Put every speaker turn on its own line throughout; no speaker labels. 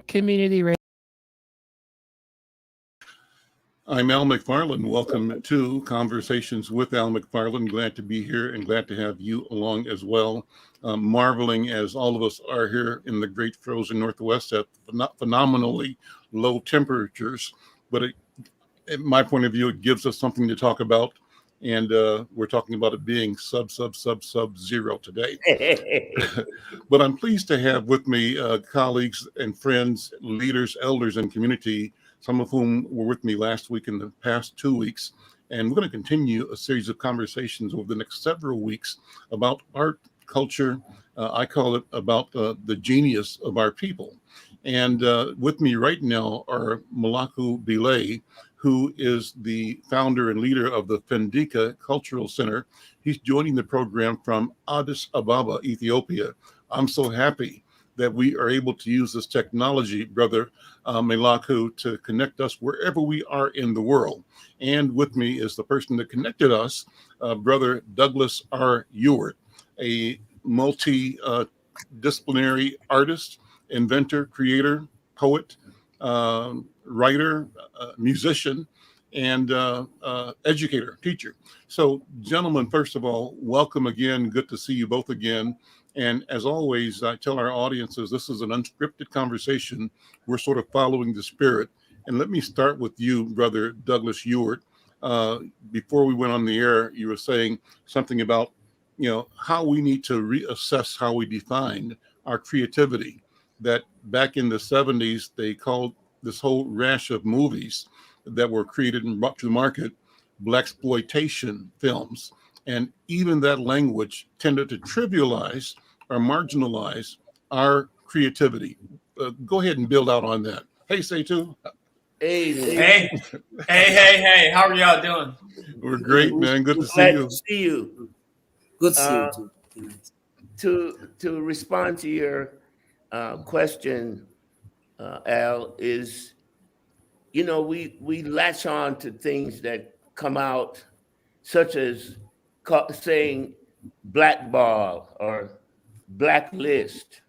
Community Radio.
I'm Al McFarlane. Welcome to Conversations with Al McFarlane. Glad to be here and glad to have you along as well. Marveling as all of us are here in the great frozen Northwest at phenomenally low temperatures. But in my point of view, it gives us something to talk about. And we're talking about it being sub zero today. But I'm pleased to have with me colleagues and friends, leaders, elders, and community, some of whom were with me last week and the past 2 weeks. And we're going to continue a series of conversations over the next several weeks about art, culture. I call it about the genius of our people. And with me right now are Malaku Bilay, who is the founder and leader of the Fandika Cultural Center. He's joining the program from Addis Ababa, Ethiopia. I'm so happy that we are able to use this technology, Brother Malaku, to connect us wherever we are in the world. And with me is the person that connected us, Brother Douglas R. Ewart, a multi-disciplinary artist, inventor, creator, poet, writer, musician, and educator, teacher. So, gentlemen, first of all, welcome again. Good to see you both again. And as always, I tell our audiences this is an unscripted conversation. We're sort of following the spirit. And let me start with you, Brother Douglas Ewart. Before we went on the air, you were saying something about, how we need to reassess how we define our creativity. That back in the 70s, they called this whole rash of movies that were created and brought to the market blaxploitation films. And even that language tended to trivialize or marginalize our creativity. Go ahead and build out on that. Hey, Seitu.
Hey. How are y'all doing?
We're great, man. Good to see
Glad
you.
to see you.
Good to see you too.
To respond to your question, Al, is we latch on to things that come out, such as saying blackball or blacklist,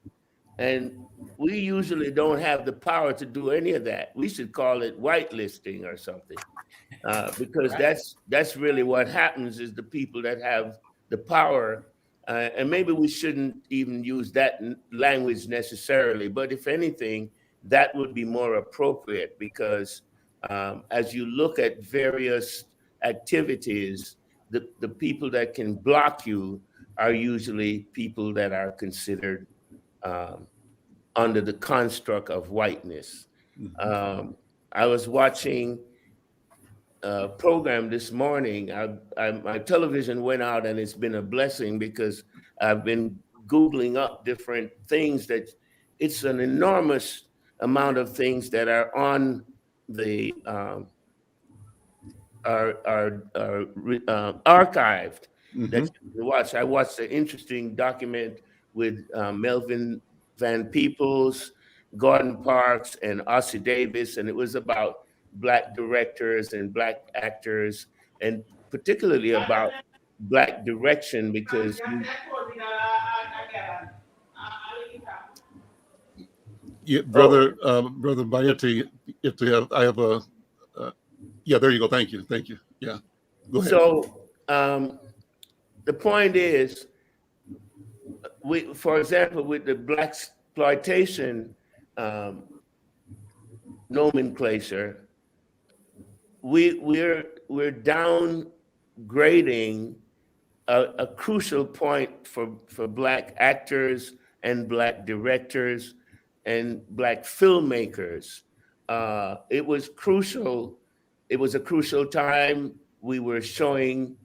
and we usually don't have the power to do any of that. We should call it whitelisting or something, because that's really what happens. Is the people that have the power, and maybe we shouldn't even use that language necessarily. But if anything, that would be more appropriate, because as you look at various activities, the people that can block you are usually people that are considered under the construct of whiteness. I was watching a program this morning. My television went out, and it's been a blessing because I've been Googling up different things that it's an enormous amount of things that are on the are archived that you can watch. I watched an interesting document with Melvin Van Peebles, Gordon Parks, and Ossie Davis, and it was about Black directors and Black actors, and particularly about Black direction, because
Brother Bayeti, I have a, yeah, there you go. Thank you. Yeah, go ahead.
So the point is, for example, with the blaxploitation nomenclature, we're downgrading a crucial point for Black actors and Black directors and Black filmmakers. It was crucial. It was a crucial time. We were showing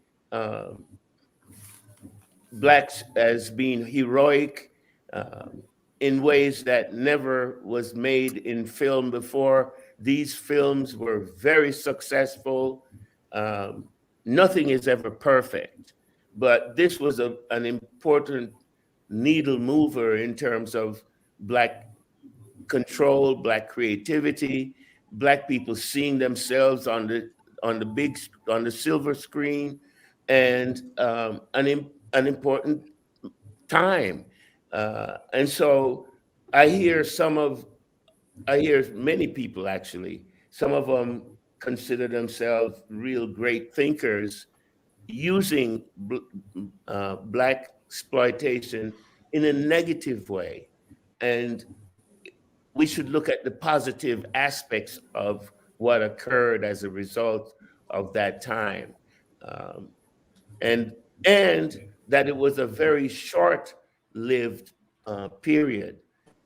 Blacks as being heroic in ways that never was made in film before. These films were very successful. Nothing is ever perfect, but this was an important needle mover in terms of Black control, Black creativity, Black people seeing themselves on the silver screen, and an important time. And so I hear some of I hear many people actually. Some of them consider themselves real great thinkers using black exploitation in a negative way, and we should look at the positive aspects of what occurred as a result of that time, um, and that it was a very short-lived period.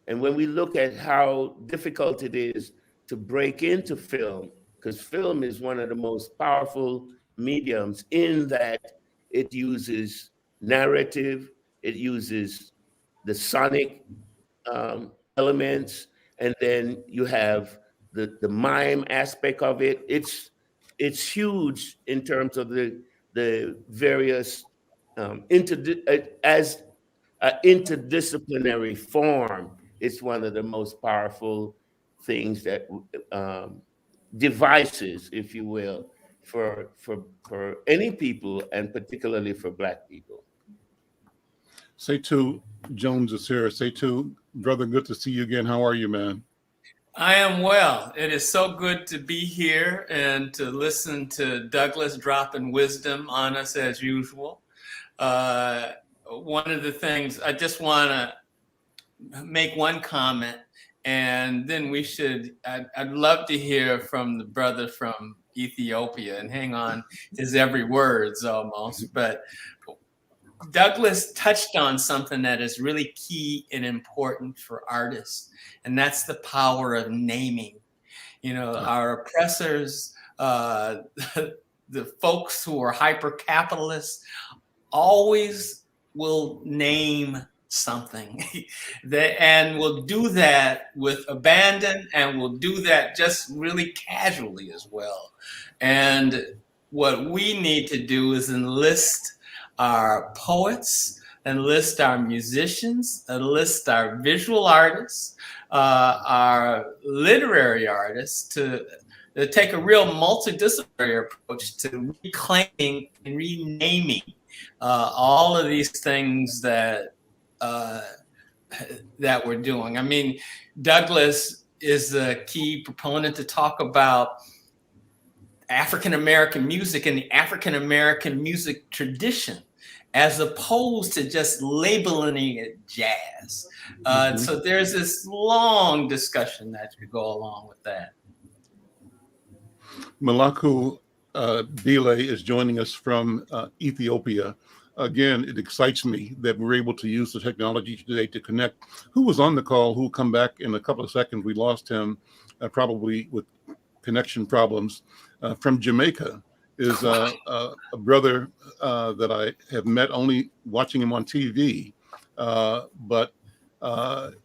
And when we look at how difficult it is to break into film, because film is one of the most powerful mediums in that it uses narrative, it uses the sonic elements, and then you have the mime aspect of it. It's huge in terms of the various as an interdisciplinary form. It's one of the most powerful things that devices, if you will, for any people, and particularly for Black people.
Say Jones is here. Say brother, good to see you again. How are you, man?
I am well. It is so good to be here and to listen to Douglas dropping wisdom on us as usual. One of the things I just want to make one comment, and then I'd love to hear from the brother from Ethiopia and hang on his every words almost. But Douglas touched on something that is really key and important for artists, and that's the power of naming. Our oppressors, the folks who are hyper-capitalists, always will name something and will do that with abandon, and will do that just really casually as well. And what we need to do is enlist our poets, enlist our musicians, enlist our visual artists, our literary artists to take a real multidisciplinary approach to reclaiming and renaming all of these things that we're doing. I mean, Douglas is a key proponent to talk about African-American music and the African-American music tradition, as opposed to just labeling it jazz. So there's this long discussion that could go along with that.
Malaku Bile is joining us from Ethiopia. Again, it excites me that we're able to use the technology today to connect. Who was on the call, who will come back in a couple of seconds. We lost him probably with connection problems. From Jamaica is a brother that I have met only watching him on TV, but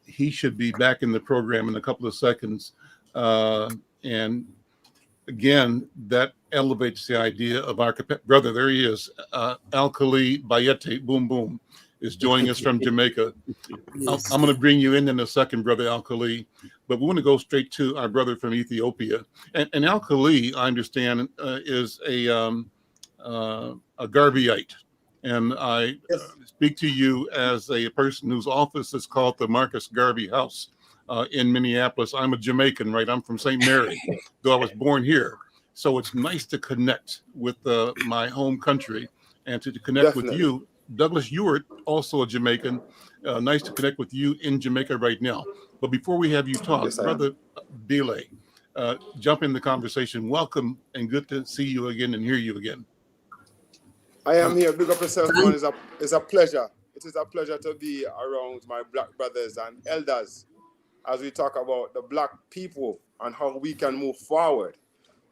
he should be back in the program in a couple of seconds. And again, that elevates the idea of our brother. There he is. Alkali Bayete, boom, boom, is joining us from Jamaica.
Yes.
I'm going to bring you in a second, brother Alkali, but we want to go straight to our brother from Ethiopia. And Alkali, I understand, is a Garveyite. And I speak to you as a person whose office is called the Marcus Garvey House in Minneapolis. I'm a Jamaican, right? I'm from St. Mary, though I was born here. So it's nice to connect with my home country and to connect with you. Douglas, you are also a Jamaican. Nice to connect with you in Jamaica right now. But before we have you talk, Brother Bile, jump in the conversation. Welcome and good to see you again and hear you again.
I am here. Big up yourself, man. It's a pleasure. It is a pleasure to be around my Black brothers and elders as we talk about the Black people and how we can move forward.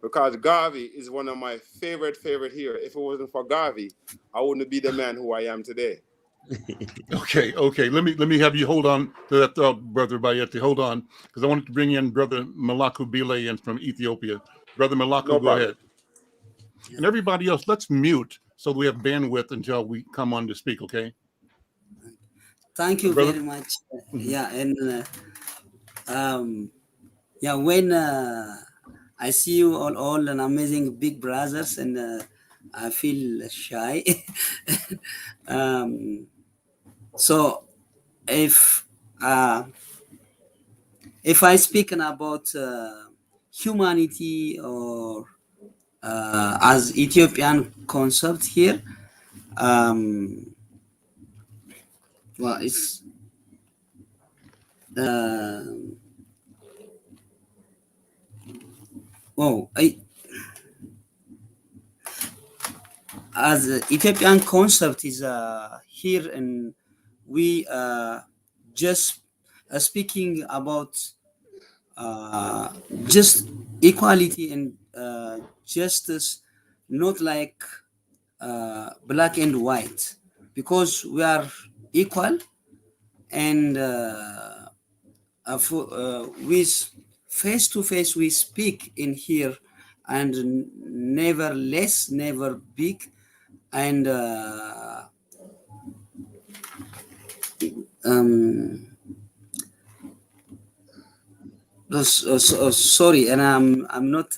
Because Garvey is one of my favorite here. If it wasn't for Garvey, I wouldn't be the man who I am today.
Okay. Let me have you hold on to that thought, Brother Bayete. Hold on, because I wanted to bring in Brother Malaku Bile in from Ethiopia. Brother Malaku, go ahead. And everybody else, let's mute so we have bandwidth until we come on to speak, okay?
Thank you very much. Yeah, and when I see you all an amazing big brothers, and I feel shy. So if if I speaking about humanity or as Ethiopian concept here, well, it's as Ethiopian concept is here, and we just speaking about just equality and justice, not like black and white, because we are equal, and with face to face we speak in here, and never less, never big, and sorry, and I'm not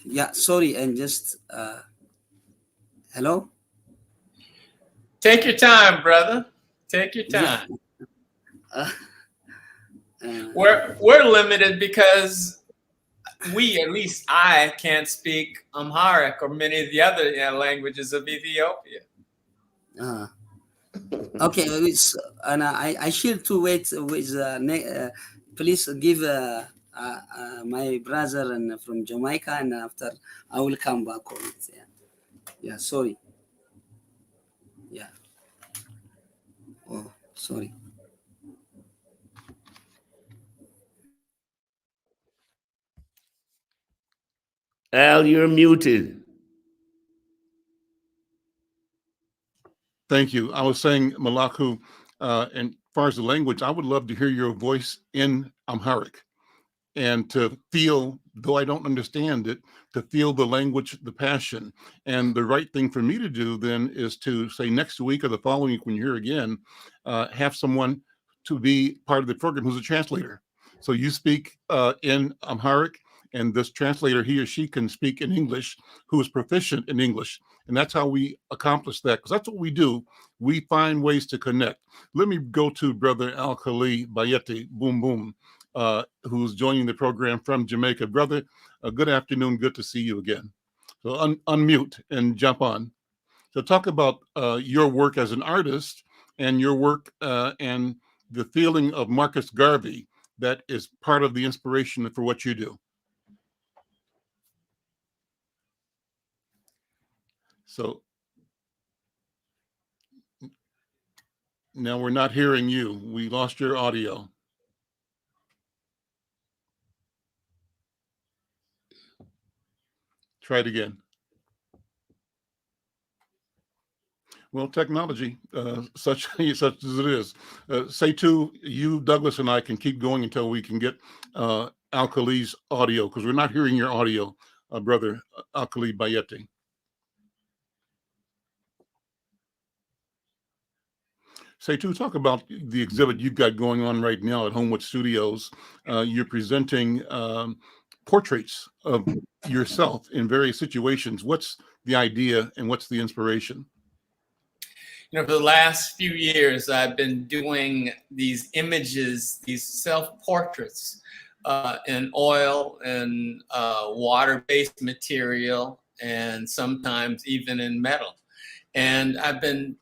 yeah, sorry, and just hello.
Take your time, brother. Take your time. We're limited because we, at least I, can't speak Amharic or many of the other languages of Ethiopia.
Okay, and I should to wait with please give my brother and from Jamaica, and after I will come back on it. Yeah, sorry. Yeah. Oh, sorry.
Al, you're muted.
Thank you. I was saying, Malaku, and as far as the language, I would love to hear your voice in Amharic, and to feel, though I don't understand it, to feel the language, the passion. And the right thing for me to do then is to say next week or the following week when you're here again, have someone to be part of the program who's a translator. So you speak in Amharic, and this translator, he or she, can speak in English, who is proficient in English. And that's how we accomplish that, because that's what we do. We find ways to connect. Let me go to Brother Al-Khali Bayeti, Boom Boom, who's joining the program from Jamaica. Brother, good afternoon. Good to see you again. So unmute and jump on. So talk about your work as an artist, and your work and the feeling of Marcus Garvey that is part of the inspiration for what you do. So now we're not hearing you. We lost your audio. Try it again. Well, technology, such as it is. Say too, you, Douglas, and I can keep going until we can get Al-Khali's audio, because we're not hearing your audio, Brother Al-Khali Bayeti. Say too, talk about the exhibit you've got going on right now at Homewood Studios. You're presenting portraits of yourself in various situations. What's the idea and what's the inspiration?
For the last few years, I've been doing these images, these self-portraits in oil and water-based material, and sometimes even in metal. And I've been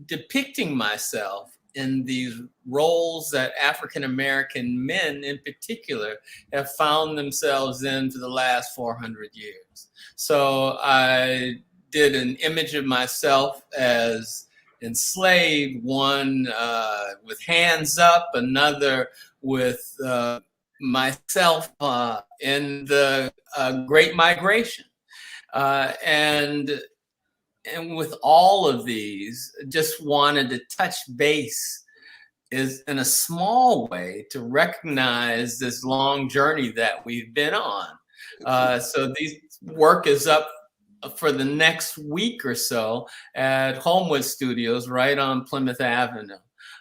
depicting myself in these roles that African-American men in particular have found themselves in for the last 400 years. So I did an image of myself as enslaved, one with hands up, another with myself in the Great Migration. And with all of these, just wanted to touch base is in a small way to recognize this long journey that we've been on. So this work is up for the next week or so at Homewood Studios right on Plymouth Avenue.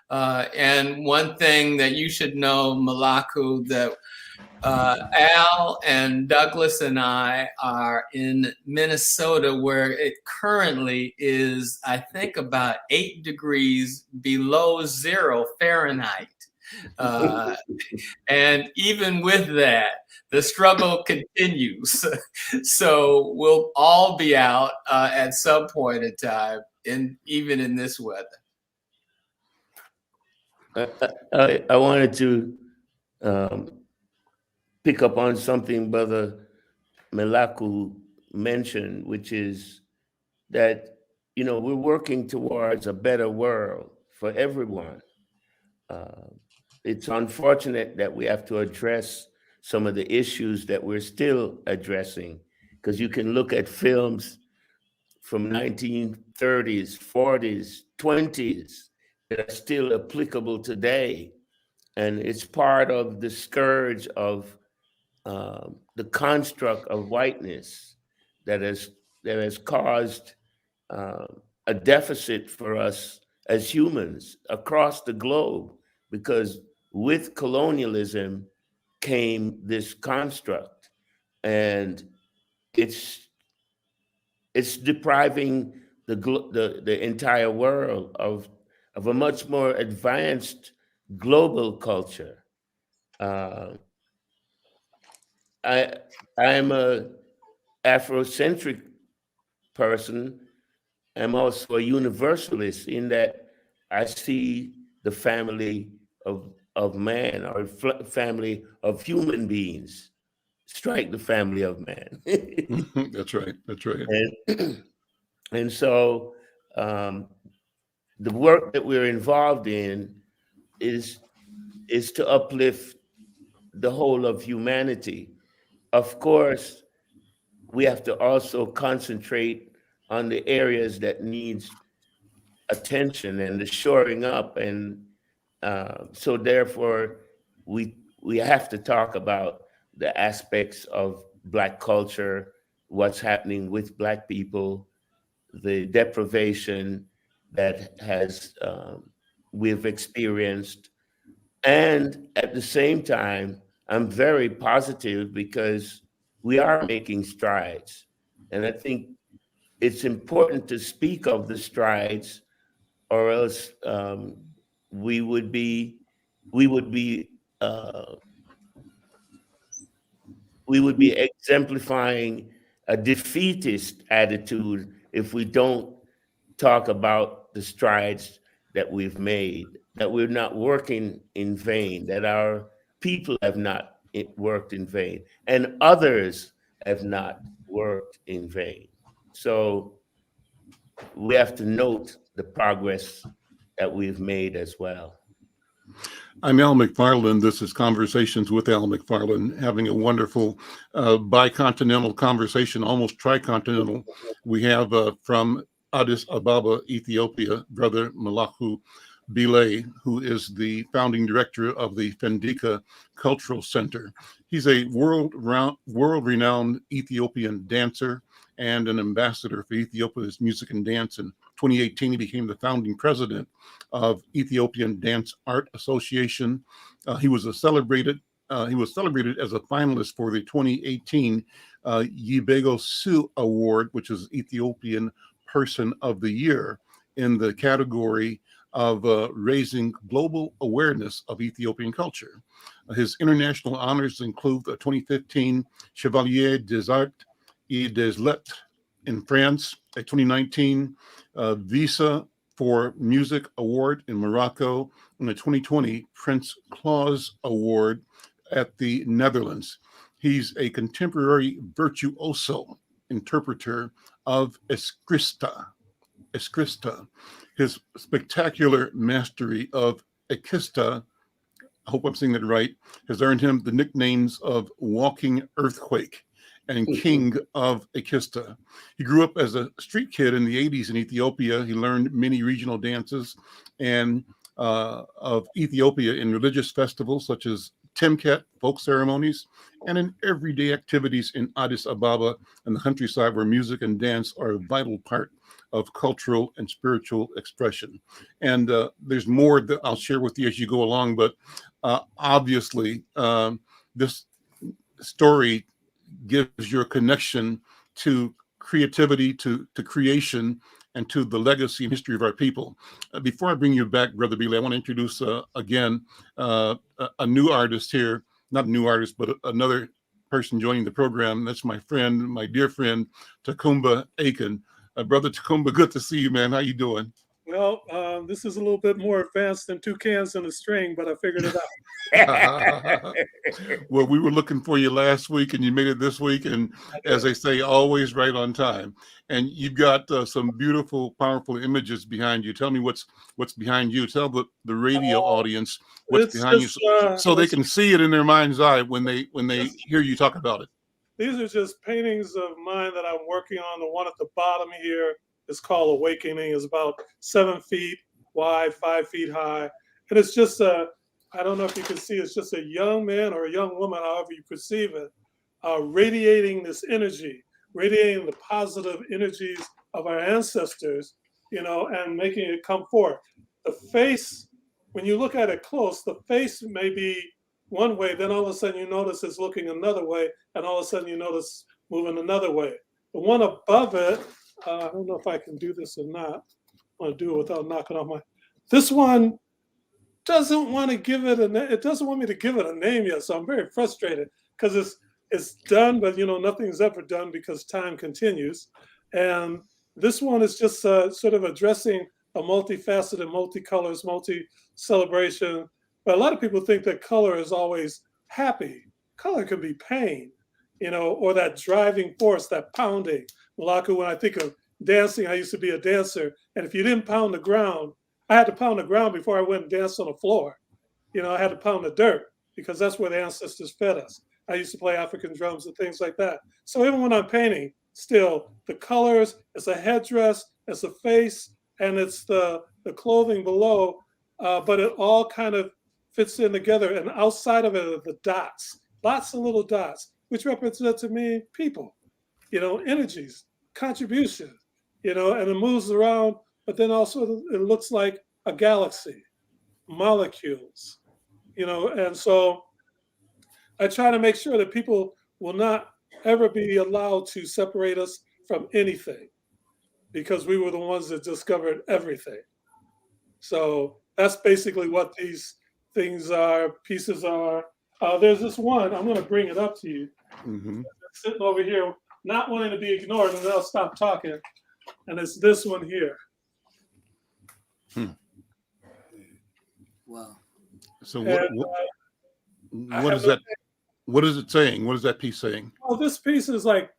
And one thing that you should know, Malaku, that Al and Douglas and I are in Minnesota, where it currently is, I think, about 8 degrees below 0 Fahrenheit. And even with that, the struggle continues. So we'll all be out at some point in time, even in this weather.
I wanted to pick up on something Brother Melaku mentioned, which is that, you know, we're working towards a better world for everyone. It's unfortunate that we have to address some of the issues that we're still addressing, because you can look at films from 1930s, 40s, 20s that are still applicable today. And it's part of the scourge of the construct of whiteness that has caused a deficit for us as humans across the globe, because with colonialism came this construct, and it's depriving the entire world of a much more advanced global culture. I am a Afrocentric person. I'm also a universalist in that I see the family of man, or family of human beings, strike the family of man.
That's right. That's right.
And so the work that we're involved in is to uplift the whole of humanity. Of course, we have to also concentrate on the areas that needs attention and the shoring up, and so therefore we have to talk about the aspects of Black culture, what's happening with Black people, the deprivation that has we've experienced. And at the same time, I'm very positive because we are making strides. And I think it's important to speak of the strides, or else we would be uh, exemplifying a defeatist attitude if we don't talk about the strides that we've made, that we're not working in vain, that our people have not worked in vain, and others have not worked in vain. So we have to note the progress that we've made as well.
I'm Al McFarlane. This is Conversations with Al McFarlane, having a wonderful bicontinental conversation, almost tricontinental. We have from Addis Ababa, Ethiopia, Brother Malaku Bilay, who is the founding director of the Fandika Cultural Center. He's a world-renowned Ethiopian dancer and an ambassador for Ethiopia's music and dance. In 2018, he became the founding president of Ethiopian Dance Art Association. He was celebrated as a finalist for the 2018 Yibego Su Award, which is Ethiopian Person of the Year, in the category of raising global awareness of Ethiopian culture. His international honors include the 2015 Chevalier des Arts et des Lettres in France, a 2019 Visa for Music Award in Morocco, and the 2020 Prince Claus Award at the Netherlands. He's a contemporary virtuoso interpreter of Eskrista. His spectacular mastery of Ekista, I hope I'm saying that right, has earned him the nicknames of Walking Earthquake and King of Ekista. He grew up as a street kid in the 80s in Ethiopia. He learned many regional dances and of Ethiopia in religious festivals such as Timkat folk ceremonies, and in everyday activities in Addis Ababa and the countryside where music and dance are a vital part of cultural and spiritual expression. And there's more that I'll share with you as you go along, but obviously this story gives your connection to creativity, to creation, and to the legacy and history of our people. Before I bring you back, Brother Bealey, I want to introduce again a new artist here, not a new artist, but another person joining the program. That's my friend, my dear friend, Takumba Aiken. Brother Takumba, good to see you, man. How you doing?
Well, this is a little bit more advanced than 2 cans and a string, but I figured it out.
Well, we were looking for you last week and you made it this week. And as they say, always right on time. And you've got some beautiful, powerful images behind you. Tell me what's behind you. Tell the radio audience what's behind
just,
you so they can see it in their mind's eye when they hear you talk about it.
These are just paintings of mine that I'm working on. The one at the bottom here is called Awakening. It's about 7 feet wide, 5 feet high. And it's just I don't know if you can see, it's just a young man or a young woman, however you perceive it, radiating this energy, radiating the positive energies of our ancestors, and making it come forth. The face, when you look at it close, the face may be one way, then all of a sudden you notice it's looking another way, and all of a sudden you notice moving another way. The one above it, I don't know if I can do this or not. I want to do it without knocking off this one doesn't want to give it it doesn't want me to give it a name yet, so I'm very frustrated because it's done, but nothing's ever done because time continues. And this one is just sort of addressing a multifaceted, multicolors, multi-celebration. But a lot of people think that color is always happy. Color can be pain, or that driving force, that pounding. Malaku, when I think of dancing, I used to be a dancer, and if you didn't pound the ground, I had to pound the ground before I went and danced on the floor. I had to pound the dirt because that's where the ancestors fed us. I used to play African drums and things like that. So even when I'm painting, still the colors, it's a headdress, it's a face, and it's the clothing below, but it all kind of fits in together. And outside of it are the dots, lots of little dots, which represent to me people, energies, contribution, and it moves around. But then also it looks like a galaxy, molecules, and so I try to make sure that people will not ever be allowed to separate us from anything because we were the ones that discovered everything. So that's basically what these things are, pieces are. There's this one, I'm going to bring it up to you. Mm-hmm. Sitting over here, not wanting to be ignored, and then I'll stop talking. And it's this one here.
Wow.
So what is that? What is it saying? What is that piece saying?
Well, this piece is like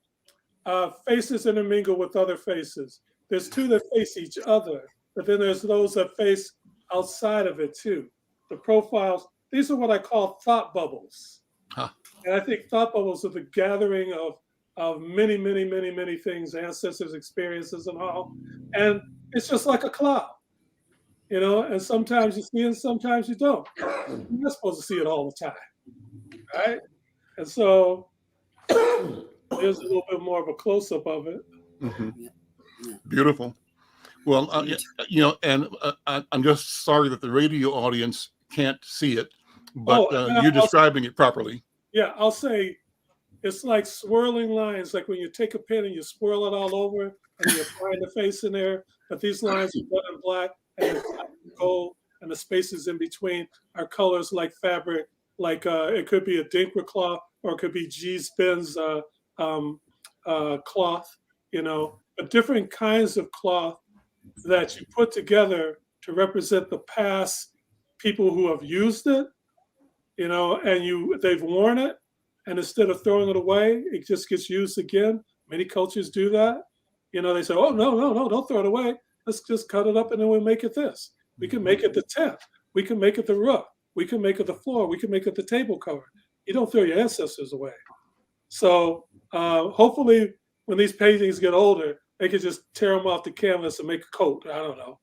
faces intermingle with other faces. There's two that face each other, but then there's those that face outside of it too. The profiles, these are what I call thought bubbles. Huh. And I think thought bubbles are the gathering of many, many, many, many things, ancestors' experiences and all. And it's just like a cloud. And sometimes you see it, and sometimes you don't. You're not supposed to see it all the time, right? And so there's a little bit more of a close-up of it.
Mm-hmm. Beautiful. Well, and I'm just sorry that the radio audience can't see it, but you're describing it properly.
Yeah, I'll say it's like swirling lines, like when you take a pen and you swirl it all over, and you find the face in there, but these lines are red and black, and it's gold, and the spaces in between are colors like fabric, like it could be a Dinkra cloth or it could be G. Spin's cloth, but different kinds of cloth that you put together to represent the past people who have used it, and they've worn it, and instead of throwing it away, it just gets used again. Many cultures do that. They say, oh, no, don't throw it away. Let's just cut it up and then we'll make it this. We can make it the tent. We can make it the roof. We can make it the floor. We can make it the table cover. You don't throw your ancestors away. So hopefully when these paintings get older, they can just tear them off the canvas and make a coat. I don't know.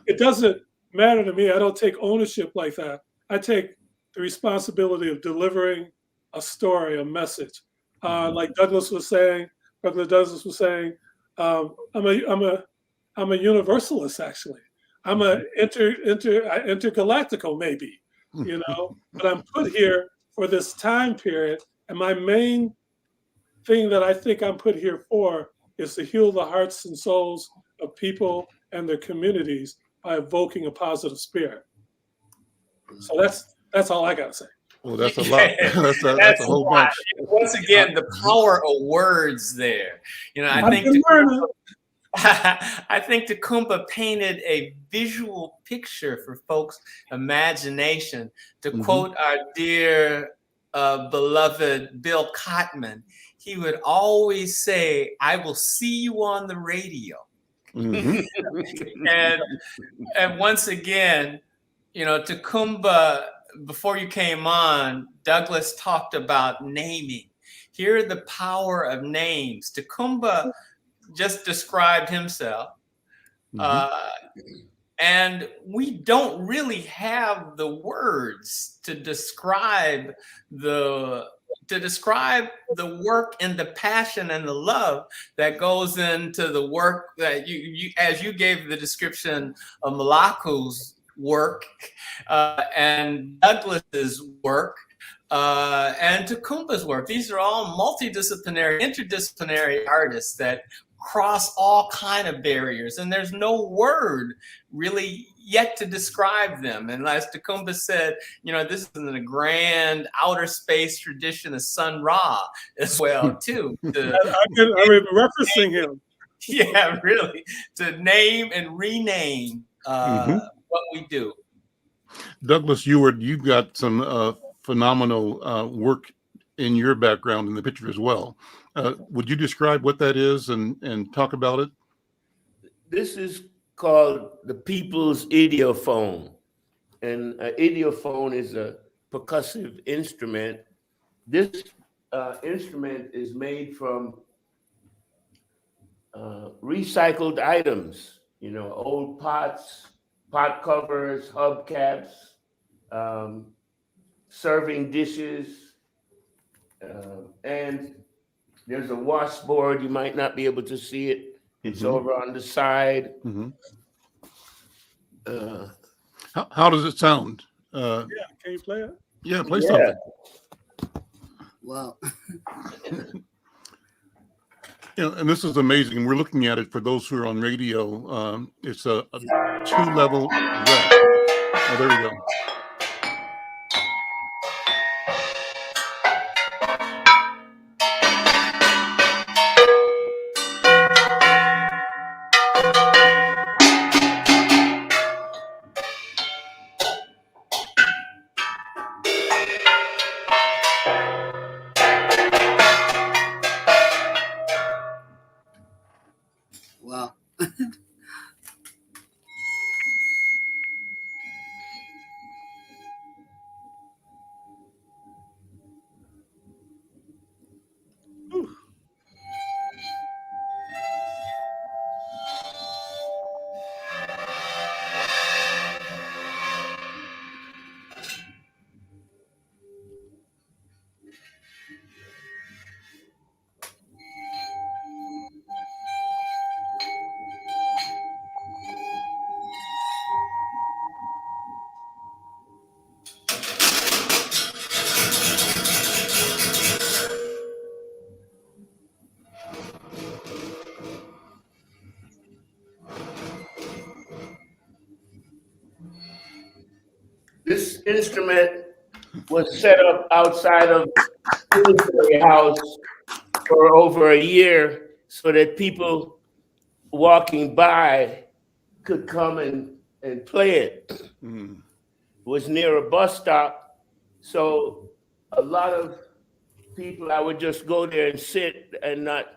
It doesn't matter to me. I don't take ownership like that. I take the responsibility of delivering a story, a message. Like Douglas was saying, Brother Douglas was saying, I'm a universalist actually. I'm a intergalactical maybe, you know, but I'm put here for this time period, and my main thing that I think I'm put here for is to heal the hearts and souls of people and their communities by evoking a positive spirit. So that's all I gotta say.
Well, that's a lot. That's a whole
a lot.
bunch.
Once again, the power of words there. You know, I
I've
think
been learning.
I think Tacumba painted a visual picture for folks' imagination. To quote our dear beloved Bill Cotman, he would always say, "I will see you on the radio." And once again, you know, Tacumba, before you came on, Douglas talked about naming. Hear the power of names. Tacumba just described himself. And we don't really have the words to describe the work and the passion and the love that goes into the work that you as you gave the description of Malaku's work and Douglas's work and Tacumba's work. These are all multidisciplinary, interdisciplinary artists that cross all kind of barriers, and there's no word really yet to describe them. And as Tacumba said, you know, this is in the grand outer space tradition of Sun Ra as well, too.
I remember referencing him.
Yeah, really, to name and rename what we do.
Douglas, you've got some phenomenal work in your background in the picture as well. Would you describe what that is and talk about it?
This is called the People's Idiophone. And an idiophone is a percussive instrument. This instrument is made from recycled items, you know, old pots, pot covers, hubcaps, serving dishes, and there's a washboard. You might not be able to see it. It's over on the side.
How does it sound?
Yeah, can you play it?
Yeah, play something.
Wow.
You know, and this is amazing. We're looking at it for those who are on radio. It's a 2-level rack. Oh, there we go.
Wow.
This instrument was set up outside of the military house for over a year so that people walking by could come and play it. It was near a bus stop, so a lot of people, I would just go there and sit and not,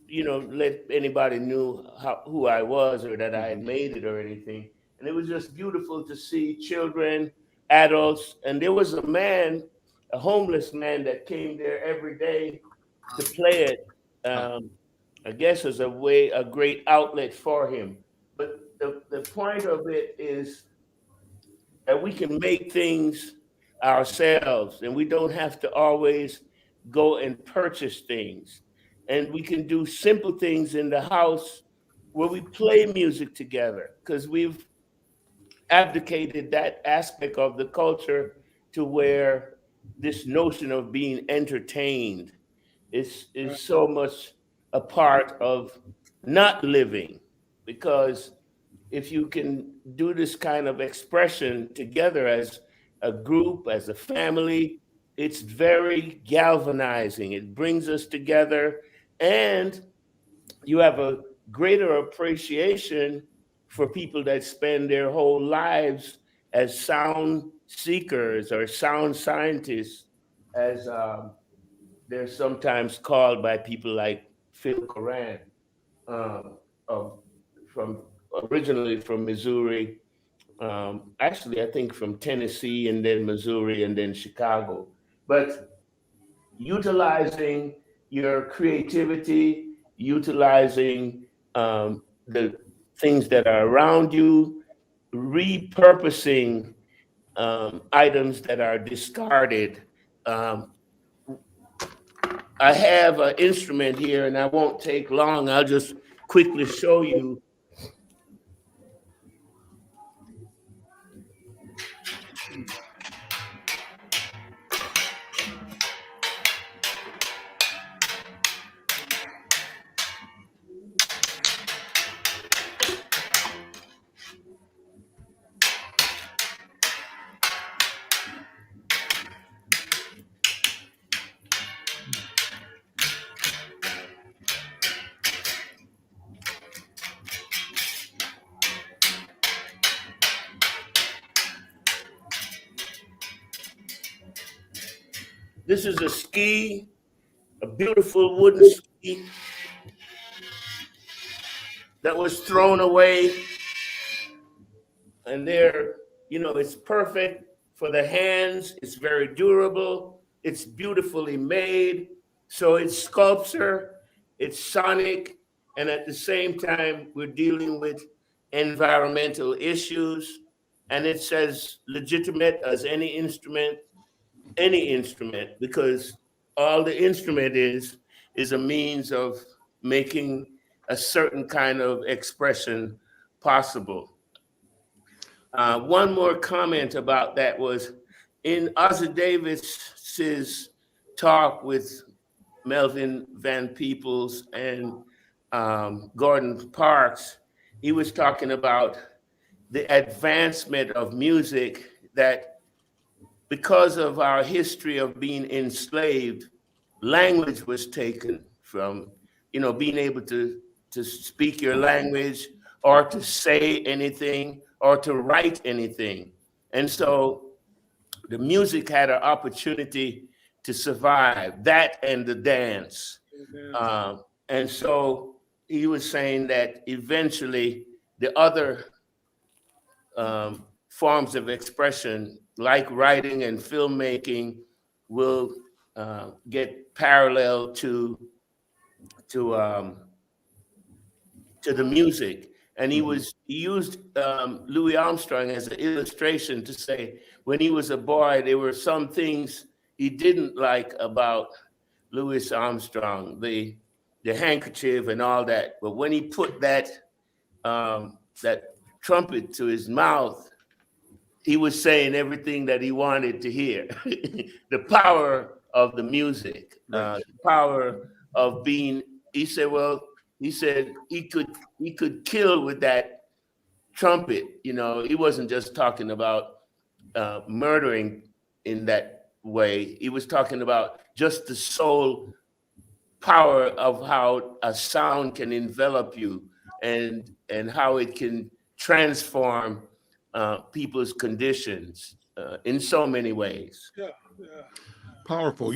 you know, let anybody knew who I was or that I had made it or anything. And it was just beautiful to see children, adults, and there was a man, a homeless man that came there every day to play it. I guess as a great outlet for him. But the point of it is that we can make things ourselves, and we don't have to always go and purchase things. And we can do simple things in the house where we play music together, because we've abdicated that aspect of the culture to where this notion of being entertained is so much a part of not living. Because if you can do this kind of expression together as a group, as a family, it's very galvanizing. It brings us together, and you have a greater appreciation for people that spend their whole lives as sound seekers or sound scientists, as they're sometimes called by people like Phil Coran, um, of, from originally from Missouri, actually I think from Tennessee and then Missouri and then Chicago. But utilizing your creativity, utilizing the things that are around you, repurposing items that are discarded. Um, I have an instrument here, and I won't take long. I'll just quickly show you. This is a ski, a beautiful wooden ski that was thrown away. And it's perfect for the hands. It's very durable. It's beautifully made. So it's sculpture, it's sonic, and at the same time, we're dealing with environmental issues. And it's as legitimate as any instrument, because all the instrument is a means of making a certain kind of expression possible. One more comment about that was in Ozzie Davis's talk with Melvin Van Peebles and Gordon Parks. He was talking about the advancement of music, that because of our history of being enslaved, language was taken from, being able to speak your language or to say anything or to write anything. And so the music had an opportunity to survive that and the dance. And so he was saying that eventually the other forms of expression, like writing and filmmaking, will get parallel to the music. And he used Louis Armstrong as an illustration to say when he was a boy, there were some things he didn't like about Louis Armstrong, the handkerchief and all that. But when he put that trumpet to his mouth, he was saying everything that he wanted to hear. The power of the music, the power of being. He said he could kill with that trumpet. He wasn't just talking about murdering in that way. He was talking about just the soul power of how a sound can envelop you and how it can transform people's conditions in so many ways.
Yeah.
Powerful.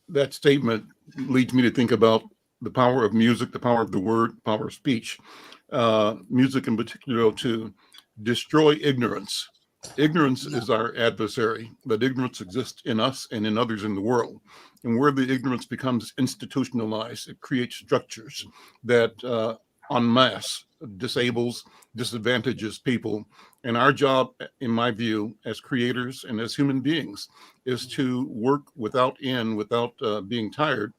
That statement leads me to think about the power of music, the power of the word, power of speech. Music in particular to destroy ignorance. Ignorance is our adversary, but ignorance exists in us and in others in the world. And where the ignorance becomes institutionalized, it creates structures that en masse, disables, disadvantages people. And our job, in my view, as creators and as human beings, is to work without end, without being tired,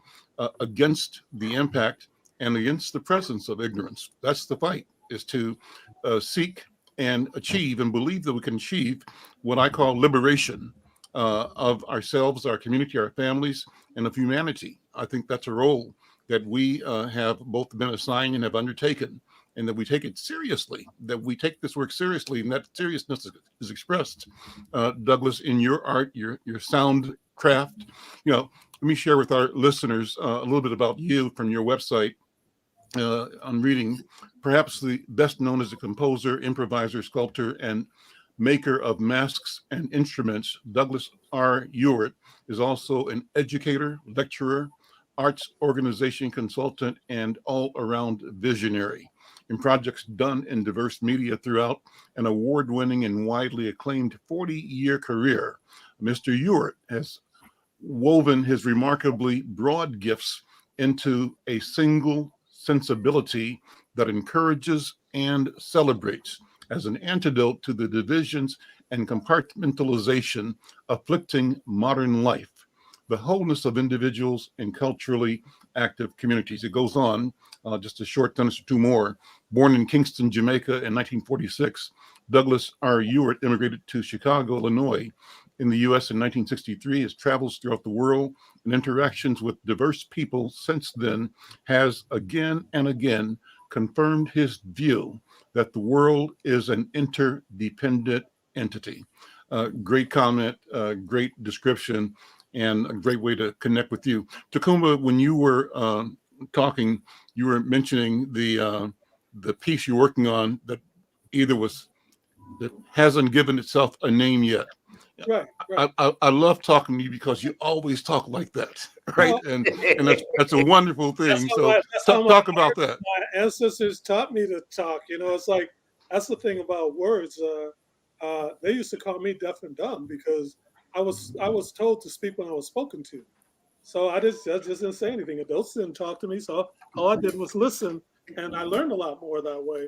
against the impact and against the presence of ignorance. That's the fight, is to seek and achieve and believe that we can achieve what I call liberation of ourselves, our community, our families, and of humanity. I think that's a role that we have both been assigned and have undertaken, and that we take it seriously, that we take this work seriously, and that seriousness is expressed, Douglas, in your art, your sound craft. You know, let me share with our listeners a little bit about you from your website. I'm reading, perhaps the best known as a composer, improviser, sculptor, and maker of masks and instruments, Douglas R. Ewart is also an educator, lecturer, arts organization consultant, and all-around visionary. In projects done in diverse media throughout an award-winning and widely acclaimed 40-year career, Mr. Ewart has woven his remarkably broad gifts into a single sensibility that encourages and celebrates as an antidote to the divisions and compartmentalization afflicting modern life, the wholeness of individuals and culturally active communities. It goes on, just a short sentence or two more. Born in Kingston, Jamaica in 1946, Douglas R. Ewart immigrated to Chicago, Illinois in the U.S. in 1963. His travels throughout the world and interactions with diverse people since then has again and again confirmed his view that the world is an interdependent entity. Great comment, great description, and a great way to connect with you. Takuma, when you were talking, you were mentioning the piece you're working on that hasn't given itself a name yet.
Right.
I love talking to you because you always talk like that, right?
Well,
and that's a wonderful thing. So talk about that.
My ancestors taught me to talk. You know, it's like that's the thing about words. They used to call me deaf and dumb because I was told to speak when I was spoken to. So I just didn't say anything. Adults didn't talk to me, so all I did was listen, and I learned a lot more that way.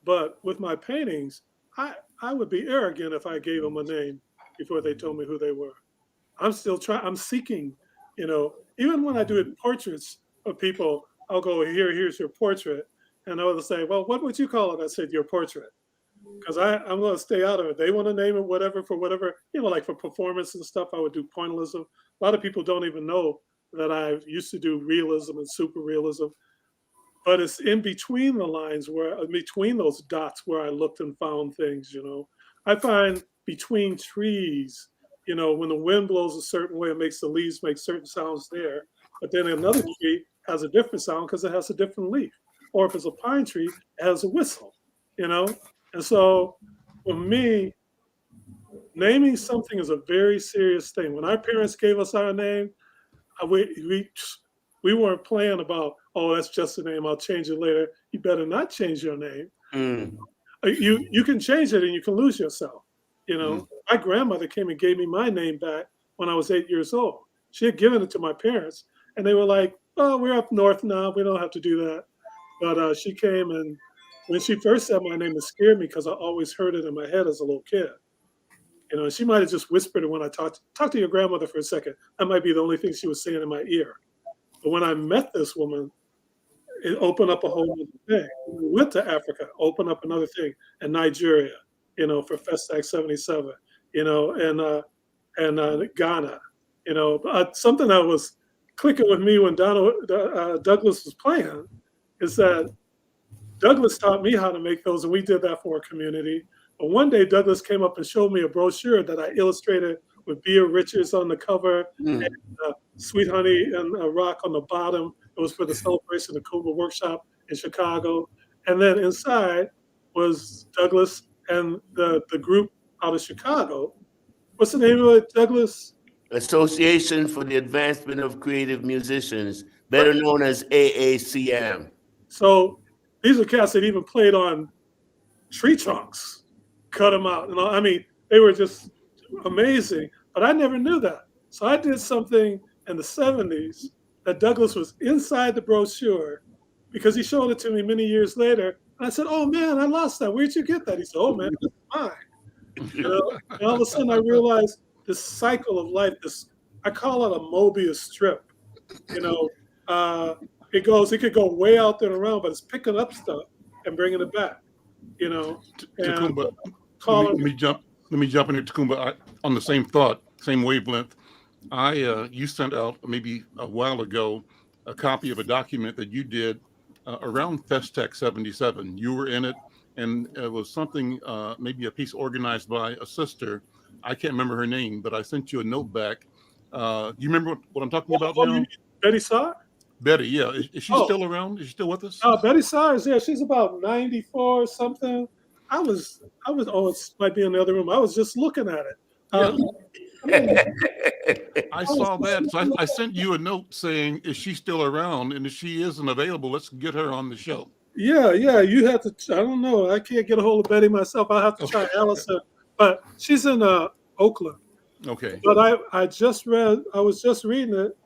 But with my paintings, I would be arrogant if I gave them a name before they told me who they were. I'm still trying. I'm seeking. You know, even when I do it portraits of people, I'll go here's your portrait, and they'll say, well, what would you call it? I said your portrait, because I'm going to stay out of it. They want to name it whatever for whatever, you know, like for performance and stuff. I would do pointillism. A lot of people don't even know that I used to do realism and super realism, but it's in between the lines in between those dots where I looked and found things. You know, I find between trees, you know, when the wind blows a certain way, it makes the leaves make certain sounds there. But then another tree has a different sound because it has a different leaf. Or if it's a pine tree, it has a whistle, you know? And so for me, naming something is a very serious thing. When our parents gave us our name, we weren't playing about, oh, that's just a name, I'll change it later. You better not change your name.
Mm.
You can change it and you can lose yourself. You know, my grandmother came and gave me my name back when I was 8 years old. She had given it to my parents, and they were like, "Oh, we're up north now. We don't have to do that." But she came, and when she first said my name, it scared me because I always heard it in my head as a little kid. You know, she might have just whispered it when I talk to your grandmother for a second. That might be the only thing she was saying in my ear. But when I met this woman, it opened up a whole other thing. We went to Africa, opened up another thing, and Nigeria, you know, for Festac 77, you know, and Ghana, you know. Something that was clicking with me when Douglas was playing is that Douglas taught me how to make those, and we did that for our community. But one day, Douglas came up and showed me a brochure that I illustrated with Bea Richards on the cover and Sweet Honey and Rock on the bottom. It was for the celebration of the Kuba Workshop in Chicago. And then inside was Douglas and the group out of Chicago. What's the name of it, Douglas?
Association for the Advancement of Creative Musicians, better known as AACM.
So these are cats that even played on tree trunks, cut them out. You know, I mean, they were just amazing. But I never knew that. So I did something in the 70s that Douglas was inside the brochure because he showed it to me many years later. And I said, "Oh man, I lost that. Where'd you get that?" He said, "Oh man, it's mine." You know? And all of a sudden, I realized this cycle of life. I call it a Mobius strip. You know, it could go way out there and around, but it's picking up stuff and bringing it back. You know, and
Tacumba,
calling.
let me jump in here, Tacumba. On the same thought, same wavelength. You sent out maybe a while ago a copy of a document that you did around Festech 77. You were in it, and it was something, maybe a piece organized by a sister. I can't remember her name, but I sent you a note back. Do you remember what I'm talking about now?
Betty Saar?
Betty, yeah. Is she still around? Is she still with us?
Betty Saar is there. She's about 94 or something. I was. Oh, it might be in the other room. I was just looking at it.
I saw that. So I sent you a note saying, is she still around? And if she isn't available, let's get her on the show.
Yeah. You have to. I don't know. I can't get a hold of Betty myself. I'll have to try Allison. But she's in Oakland.
Okay.
But I was just reading it.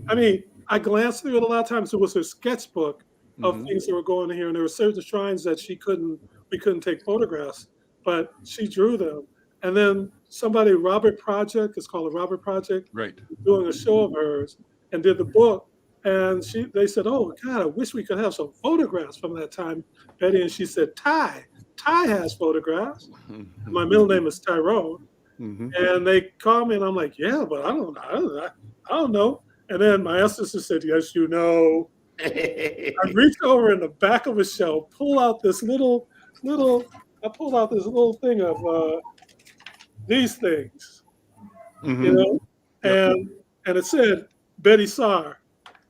I mean, I glanced through it a lot of times. It was her sketchbook of things that were going on here, and there were certain shrines that we couldn't take photographs, but she drew them. And then somebody, Robert Project, it's called a Robert Project,
right,
doing a show of hers and did the book. And they said, "Oh God, I wish we could have some photographs from that time, Betty." And she said, Ty has photographs. My middle name is Tyrone. And they called me, and I'm like, "Yeah, but I don't know." And then my sister said, "Yes, you know." I reached over in the back of a shelf, pulled out this little thing of these things, you know, and it said Betty Saar,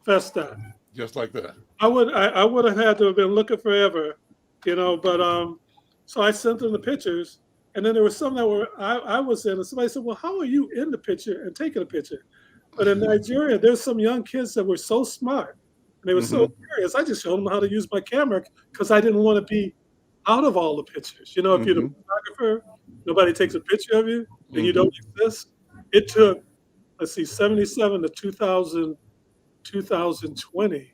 Festa.
Just like that.
I would have had to have been looking forever, you know, but so I sent them the pictures, and then there were some that were I was in, and somebody said, "Well, how are you in the picture and taking a picture?" But in Nigeria, there's some young kids that were so smart, and they were so curious. I just showed them how to use my camera because I didn't want to be out of all the pictures. You know, if you're the photographer, nobody takes a picture of you, and you don't exist. It took, 77 to 2020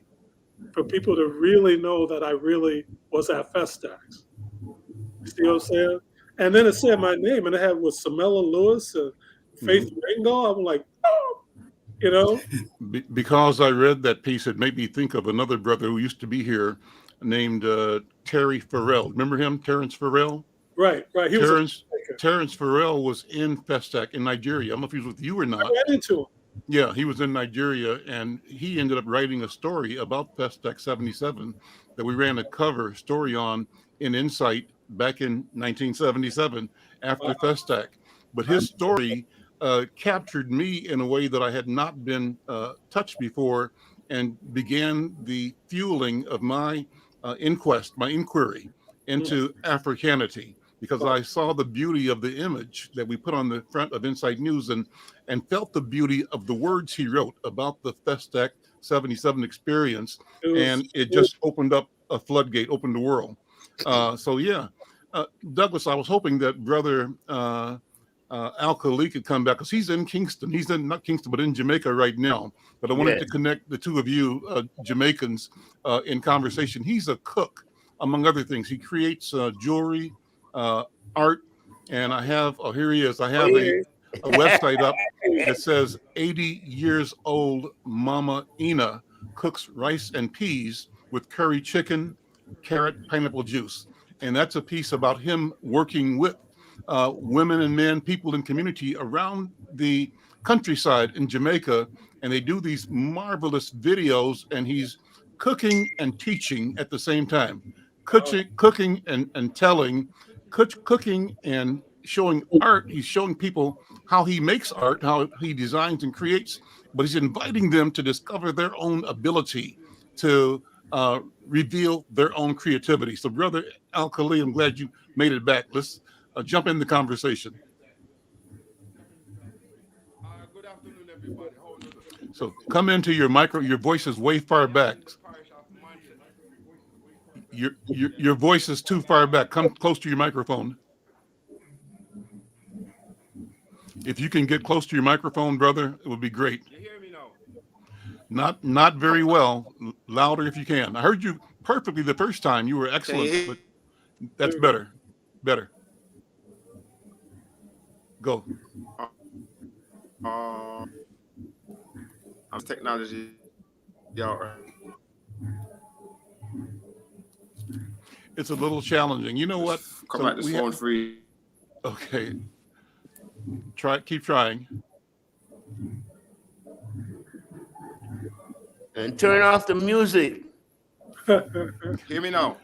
for people to really know that I really was at Festax. You see what I'm saying? And then it said my name, and it had with Samela Lewis and Faith Ringo. I'm like, oh, you know?
Because I read that piece, it made me think of another brother who used to be here named Terry Farrell. Remember him, Terrence Farrell?
Right.
Terrence Farrell was in Festac in Nigeria. I don't know if he was with you or not.
I ran into him.
Yeah, he was in Nigeria, and he ended up writing a story about Festac 77 that we ran a cover story on in Insight back in 1977 after Festac. But his story captured me in a way that I had not been touched before, and began the fueling of my inquiry into Africanity, because I saw the beauty of the image that we put on the front of Insight News, and felt the beauty of the words he wrote about the Festac 77 experience, and it just opened up a floodgate, opened the world. So yeah, Douglas, I was hoping that brother Al-Khali could come back, because he's in Kingston. He's in, not Kingston, but in Jamaica right now. But I wanted to connect the two of you Jamaicans in conversation. He's a cook, among other things. He creates jewelry, art, and I have, here he is. I have a website up that says 80 years old Mama Ina cooks rice and peas with curry chicken, carrot, pineapple juice. And that's a piece about him working with women and men, people in community around the countryside in Jamaica. And they do these marvelous videos, and he's cooking and teaching at the same time. Cooking and telling, cooking and showing art. He's showing people how he makes art, how he designs and creates, but he's inviting them to discover their own ability to reveal their own creativity. So brother Al-Khali, I'm glad you made it back. Let's jump in the conversation.
Good afternoon, everybody.
So come into your micro, your voice is way far back. Your voice is too far back. Come close to your microphone. If you can get close to your microphone, brother, it would be great.
You hear me now?
Not very well. Louder if you can. I heard you perfectly the first time. You were excellent, but that's better. Better. Go.
I'm technology out right.
It's a little challenging. You know what?
Come back this phone free.
Okay. Keep trying.
And turn off the music.
Hear me now.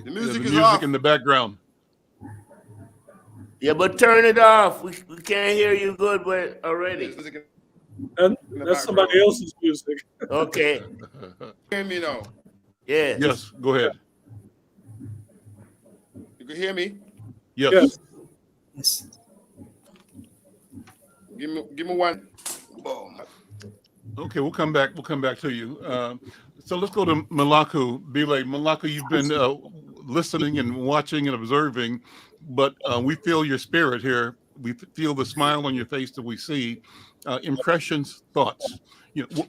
The music
the
is
music
off.
in the background.
Yeah, but turn it off. We can't hear you good but already.
That's somebody else's music.
Okay.
Hear me now.
Yes.
Yes, go ahead.
You can hear me?
Yes.
Yes.
Give me one. Boom.
Okay, we'll come back to you. So let's go to Malaku. Bile, Malaku, you've been listening and watching and observing, but we feel your spirit here. We feel the smile on your face that we see. Impressions, thoughts.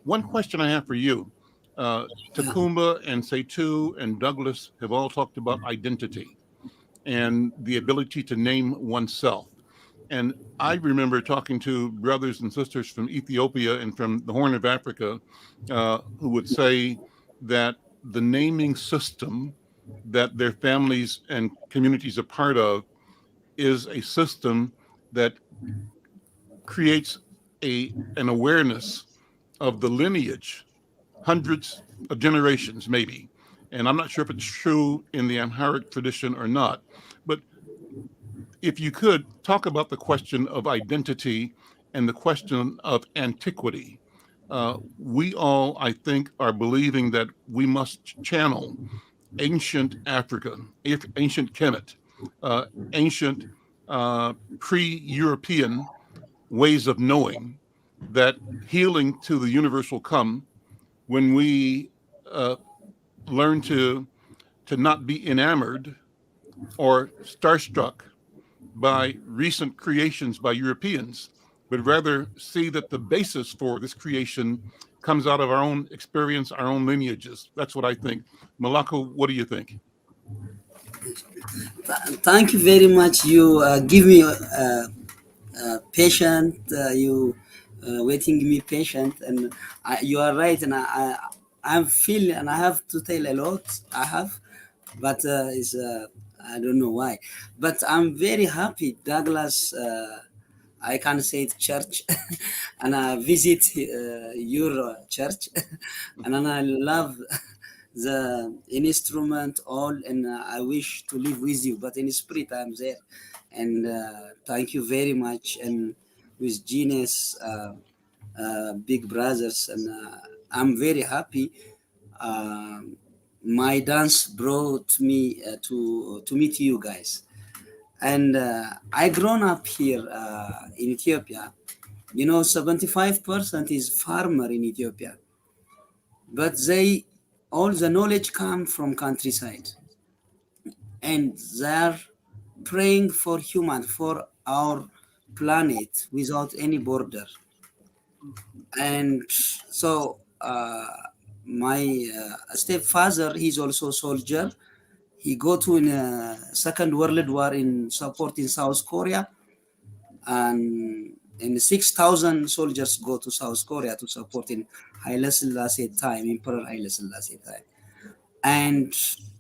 One question I have for you. Takumba and Setu and Douglas have all talked about identity and the ability to name oneself. And I remember talking to brothers and sisters from Ethiopia and from the Horn of Africa who would say that the naming system that their families and communities are part of is a system that creates an awareness of the lineage, hundreds of generations maybe. And I'm not sure if it's true in the Amharic tradition or not, but if you could talk about the question of identity and the question of antiquity. We all, I think, are believing that we must channel ancient Africa, ancient Kemet, ancient pre-European ways of knowing that healing to the universe will come when we learn to not be enamored or starstruck by recent creations by Europeans, but rather see that the basis for this creation comes out of our own experience, our own lineages. That's what I think. Malako, what do you think?
Thank you very much. You give me patient. You waiting me patient, and you are right. And I'm feel, and I have to tell a lot. I have, but it's I don't know why. But I'm very happy, Douglas. I can say it church, and I visit your church, and I love the instrument all, and I wish to live with you, but in spirit I'm there. And thank you very much. And with genius big brothers, and I'm very happy. My dance brought me to meet you guys, and I grown up here in Ethiopia. 75% is farmer in Ethiopia, but all the knowledge come from countryside, and they're praying for human, for our planet without any border. And so my stepfather, he's also soldier. He go to in Second World War in supporting South Korea, and 6,000 soldiers go to South Korea to support in Haile Selassie time, Emperor Haile Selassie time. And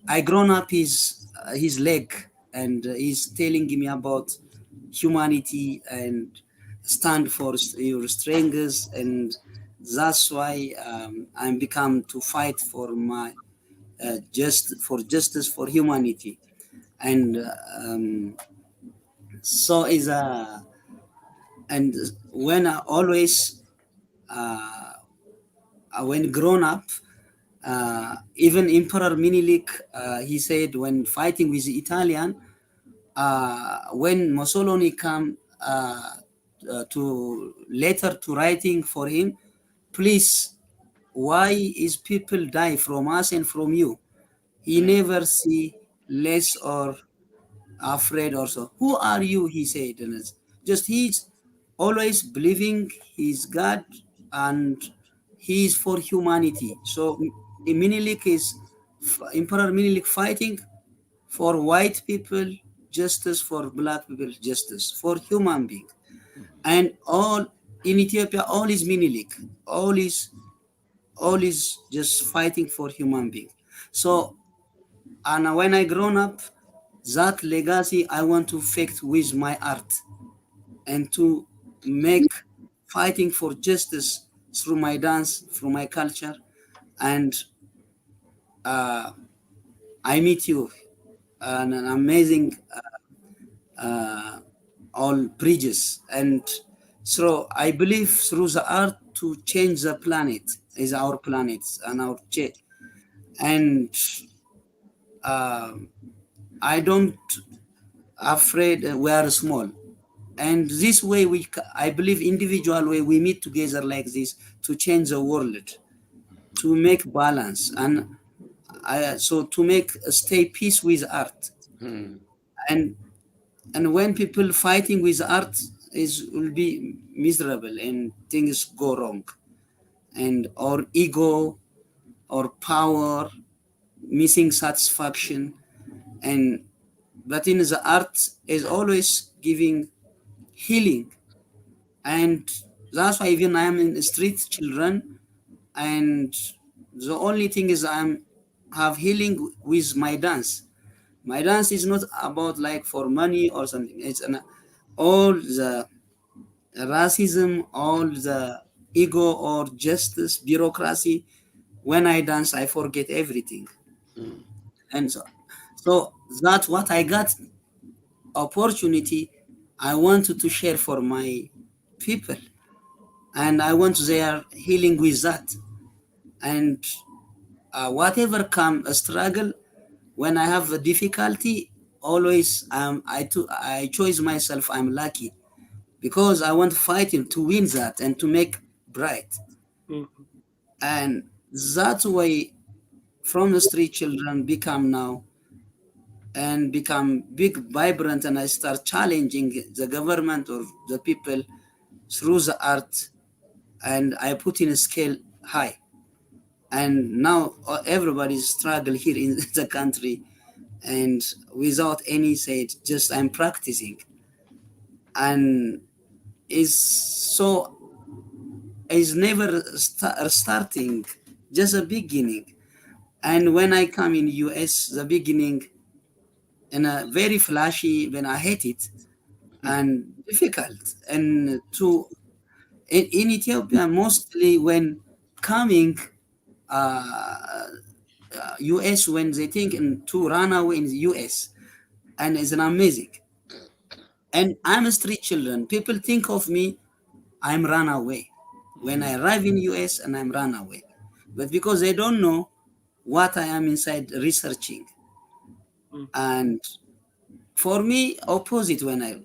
I grown up his leg, and he's telling me about humanity and stand for your strengths, and that's why I'm become to fight for my justice for humanity. And so is a and when I always when grown up, even Emperor Minilik, he said when fighting with the Italian, when Mussolini come to later to writing for him, please, why is people die from us and from you? He never see less or afraid or so. Who are you? He said, and just he's always believing he's God, and he is for humanity. So Minilik is Emperor Minilik fighting for white people justice, for black people justice, for human being, and all in Ethiopia, all is Minilik, all is just fighting for human being. So, and when I grown up, that legacy I want to affect with my art and to make fighting for justice through my dance, through my culture, and I meet you, an amazing all bridges, and so I believe through the art to change the planet is our planet and our and I don't afraid we are small, and this way I believe individual way we meet together like this to change the world, to make balance, and so to make stay peace with art. and when people fighting with art is will be miserable and things go wrong, and or ego or power missing satisfaction, and but in the art is always giving healing, and that's why even I am in the street children, and the only thing is I'm have healing with my dance. My dance is not about like for money or something. It's all the racism, all the ego or justice, bureaucracy. When I dance, I forget everything. And so that's what I got opportunity. I wanted to share for my people, and I want their healing with that. And whatever come a struggle, when I have a difficulty, always I choose myself. I'm lucky because I want to fight him to win that and to make bright. And that way, from the street children become now and become big, vibrant, and I start challenging the government or the people through the art, and I put in a scale high. And now everybody struggle here in the country, and without any say, just I'm practicing, and is never starting, just a beginning. And when I come in US, the beginning and a very flashy, when I hate it and difficult, and in Ethiopia mostly when coming US, when they think to run away in the US, and it's an amazing. And I'm a street children. People think of me, I'm run away. When I arrive in US and I'm run away. But because they don't know what I am inside researching. And for me, opposite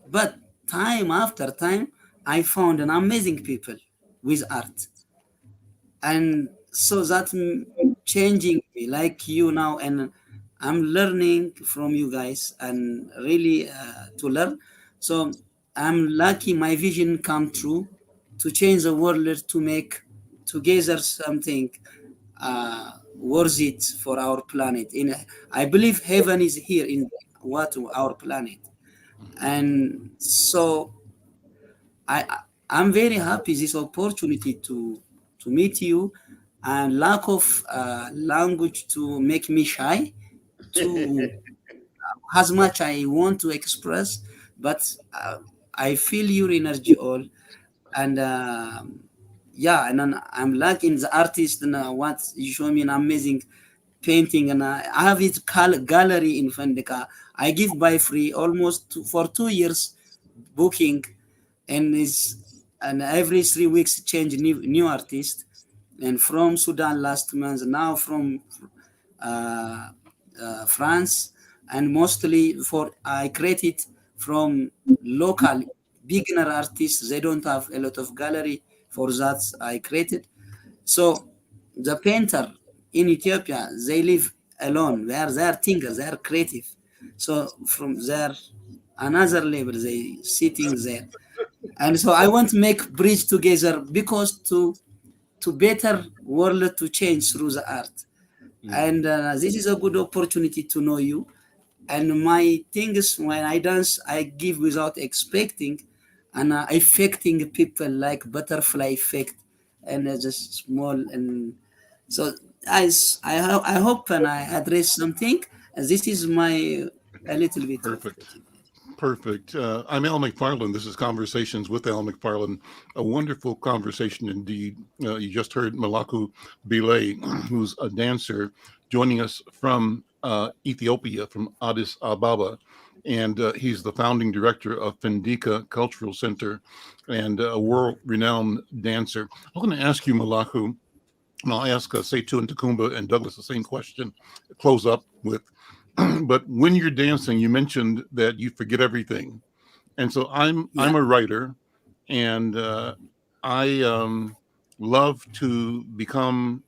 but time after time, I found an amazing people with art. And so that changing me like you now, and I'm learning from you guys and really to learn. So I'm lucky my vision come true to change the world, to make together something worth it for our planet. I believe heaven is here in our planet. And so I'm very happy this opportunity to meet you, and lack of language to make me shy to as much I want to express, but I feel your energy all, and yeah, and then I'm liking the artist, and what you show me an amazing painting, and I have it gallery in Fandika. I give by free almost for 2 years booking, and every 3 weeks change new artist, and from Sudan last month, now from France, and mostly for I created from local beginner artists. They don't have a lot of gallery, for that I created. So the painter in Ethiopia, they live alone. They are thinkers, they are creative. So from there, another level, they sitting there. And so I want to make bridge together, because to to better world to change through the art. And this is a good opportunity to know you. And my thing is, when I dance, I give without expecting, and affecting people like butterfly effect, and just small. And so I hope and I address something. This is my a little bit of
Perfect. Perfect. I'm Al McFarlane. This is Conversations with Al McFarlane. A wonderful conversation indeed. You just heard Malaku Bilay, who's a dancer, joining us from Ethiopia, from Addis Ababa. And he's the founding director of Fandika Cultural Center and a world-renowned dancer. I'm going to ask you, Malaku, and I'll ask Setu and Takumba and Douglas the same question, close up with. But when you're dancing, you mentioned that you forget everything, and so I'm a writer, and I love to become,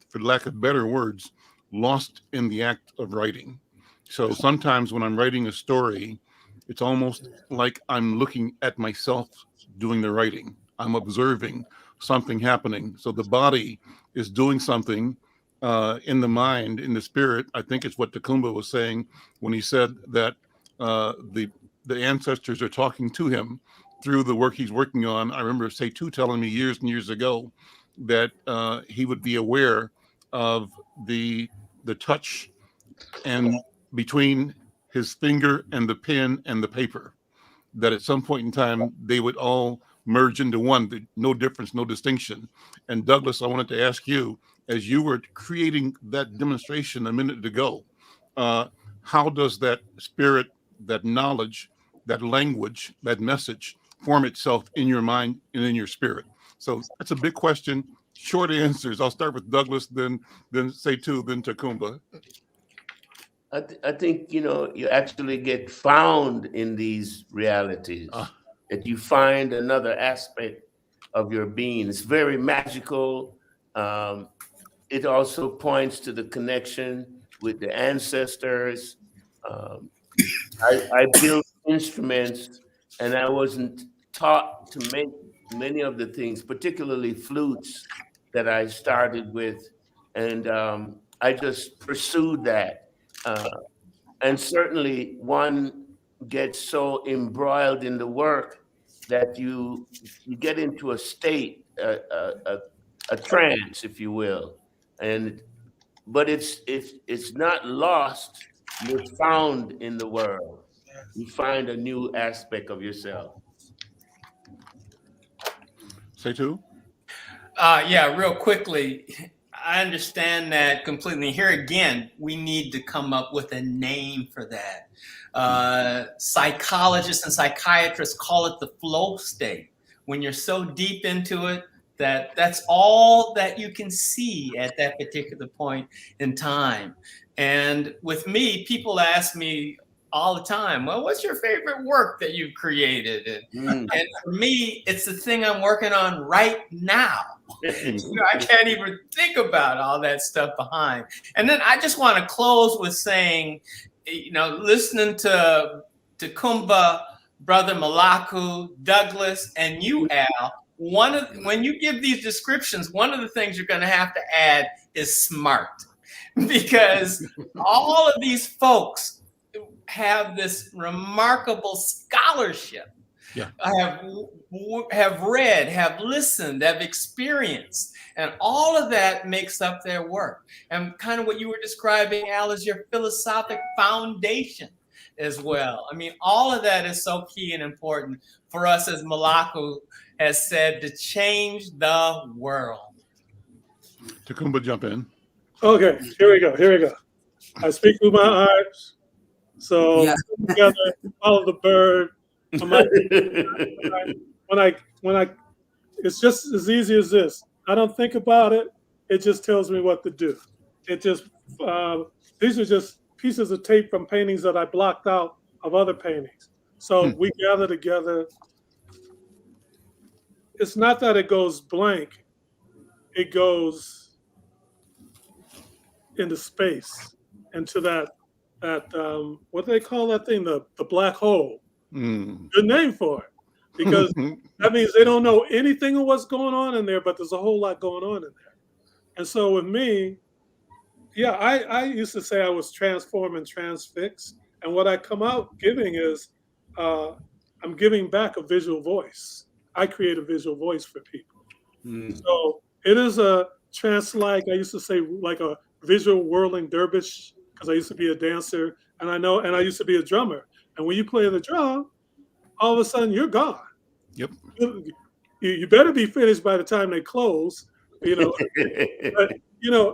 for lack of better words, lost in the act of writing. So sometimes when I'm writing a story, it's almost like I'm looking at myself doing the writing. I'm observing something happening. So the body is doing something in the mind, in the spirit. I think it's what Takumba was saying when he said that the ancestors are talking to him through the work he's working on. I remember Setu telling me years and years ago that he would be aware of the touch and between his finger and the pen and the paper, that at some point in time they would all merge into one, no difference, no distinction. And Douglas, I wanted to ask you, as you were creating that demonstration a minute ago, how does that spirit, that knowledge, that language, that message form itself in your mind and in your spirit? So that's a big question. Short answers. I'll start with Douglas, then Setu, then Takumba.
I think, you actually get found in these realities, that you find another aspect of your being. It's very magical. It also points to the connection with the ancestors. I built instruments, and I wasn't taught to make many of the things, particularly flutes, that I started with. And I just pursued that. And certainly one gets so embroiled in the work that you get into a state, a trance, if you will. But it's not lost. You're found in the world. You find a new aspect of yourself.
Setu?
Yeah, real quickly. I understand that completely. Here again, we need to come up with a name for that. Psychologists and psychiatrists call it the flow state. When you're so deep into it, that's all that you can see at that particular point in time. And with me, people ask me all the time, well, what's your favorite work that you've created? And for me, it's the thing I'm working on right now. I can't even think about all that stuff behind. And then I just want to close with saying, listening to Kumba, Brother Malaku, Douglas, and you, Al, when you give these descriptions, one of the things you're going to have to add is smart, because all of these folks have this remarkable scholarship.
Yeah.
Have read, have listened, have experienced, and all of that makes up their work. And kind of what you were describing, Al, is your philosophic foundation as well. I mean, all of that is so key and important for us, as Malaku has said, to change the world.
Takumba, jump in.
Okay, here we go. I speak with my eyes. So together, follow the bird. When I, it's just as easy as this. I don't think about it. It just tells me what to do. It just, these are just pieces of tape from paintings that I blocked out of other paintings. So we gather together. It's not that it goes blank. It goes into space, into that what do they call that thing? The black hole. Good name for it. because that means they don't know anything of what's going on in there, but there's a whole lot going on in there. And so with me, yeah, I used to say I was transform and transfix. And what I come out giving is I'm giving back a visual voice. I create a visual voice for people. So it is a like I used to say, like a visual whirling dervish, because I used to be a dancer, and I used to be a drummer. And when you play the drum, all of a sudden you're gone.
Yep.
You better be finished by the time they close, you know.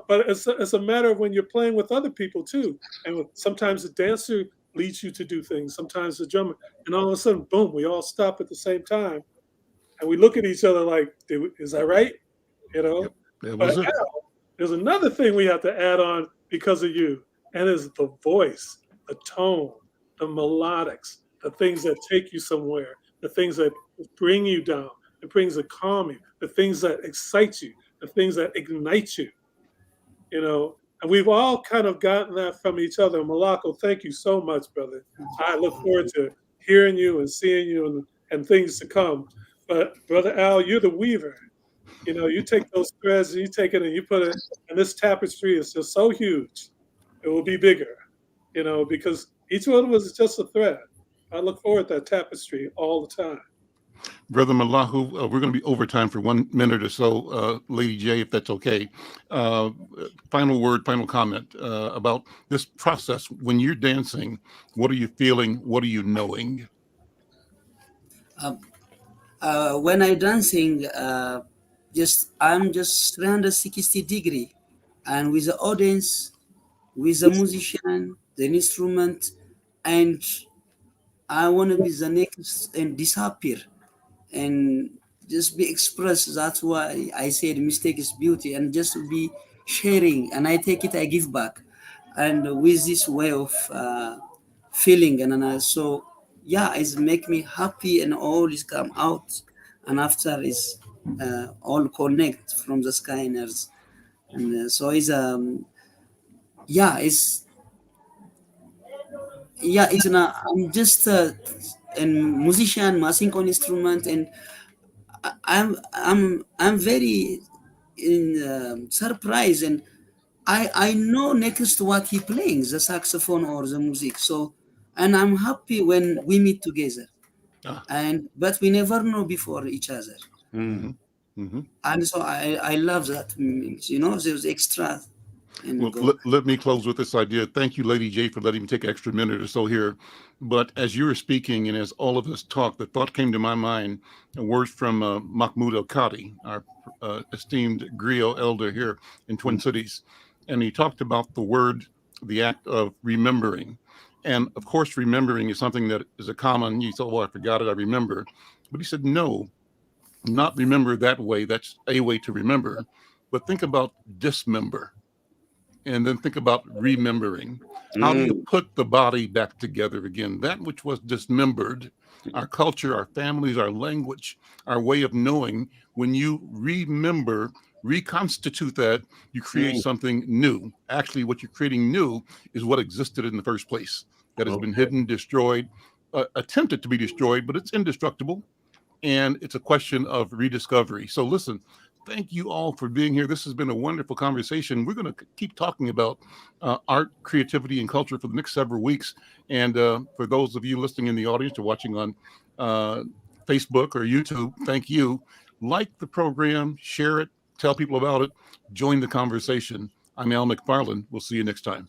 But it's a matter of when you're playing with other people too. And sometimes the dancer leads you to do things, sometimes the drummer, and all of a sudden, boom, we all stop at the same time. And we look at each other like, is that right? You know?
Yep. That
But
was it.
now, there's another thing we have to add on because of you, and it's the voice, the tone, the melodics, the things that take you somewhere, the things that bring you down, the things that calm you, the things that excite you, the things that ignite you, you know? And we've all kind of gotten that from each other. Malako, thank you so much, brother. I look forward to hearing you and seeing you and things to come. But Brother Al, you're the weaver. You know, you take those threads and you take it and you put it, and this tapestry is just so huge. It will be bigger, you know, because each one of us is just a thread. I look forward to that tapestry all the time.
Brother Malahu, we're going to be over time for 1 minute or so. Lady J, if that's okay. Final word, final comment about this process. When you're dancing, what are you feeling? What are you knowing?
When I dancing, I'm just 360-degree, and with the audience, with the musician, the instrument, and I want to be the next and disappear and just be expressed. That's why I said mistake is beauty, and just be sharing. And I take it, I give back, and with this way of feeling, and so yeah, it's make me happy, and all is come out, and after is all connect from the sky and earth, and so it's yeah, it's not. I'm just a musician, machine instrument, and I'm very surprised, and I know next what he playing, the saxophone or the music. So, and I'm happy when we meet together, but we never know before each other.
Mm-hmm.
And so I love that. You know, there's extra.
Well, let me close with this idea. Thank you, Lady J, for letting me take an extra minute or so here. But as you were speaking and as all of us talked, the thought came to my mind, words from Mahmoud El-Kadi, our esteemed griot elder here in Twin Cities. And he talked about the act of remembering. And of course, remembering is something that is a common, you said, well, I forgot it, I remember. But he said, no, not remember that way. That's a way to remember. But think about dismember. And then think about remembering. How do you put the body back together again? That which was dismembered, our culture, our families, our language, our way of knowing, when you remember, reconstitute that, you create something new. Actually, what you're creating new is what existed in the first place, that has been hidden, destroyed, attempted to be destroyed, but it's indestructible. And it's a question of rediscovery. So listen, thank you all for being here. This has been a wonderful conversation. We're going to keep talking about art, creativity, and culture for the next several weeks. And for those of you listening in the audience or watching on Facebook or YouTube, thank you. Like the program, share it, tell people about it, join the conversation. I'm Al McFarlane. We'll see you next time.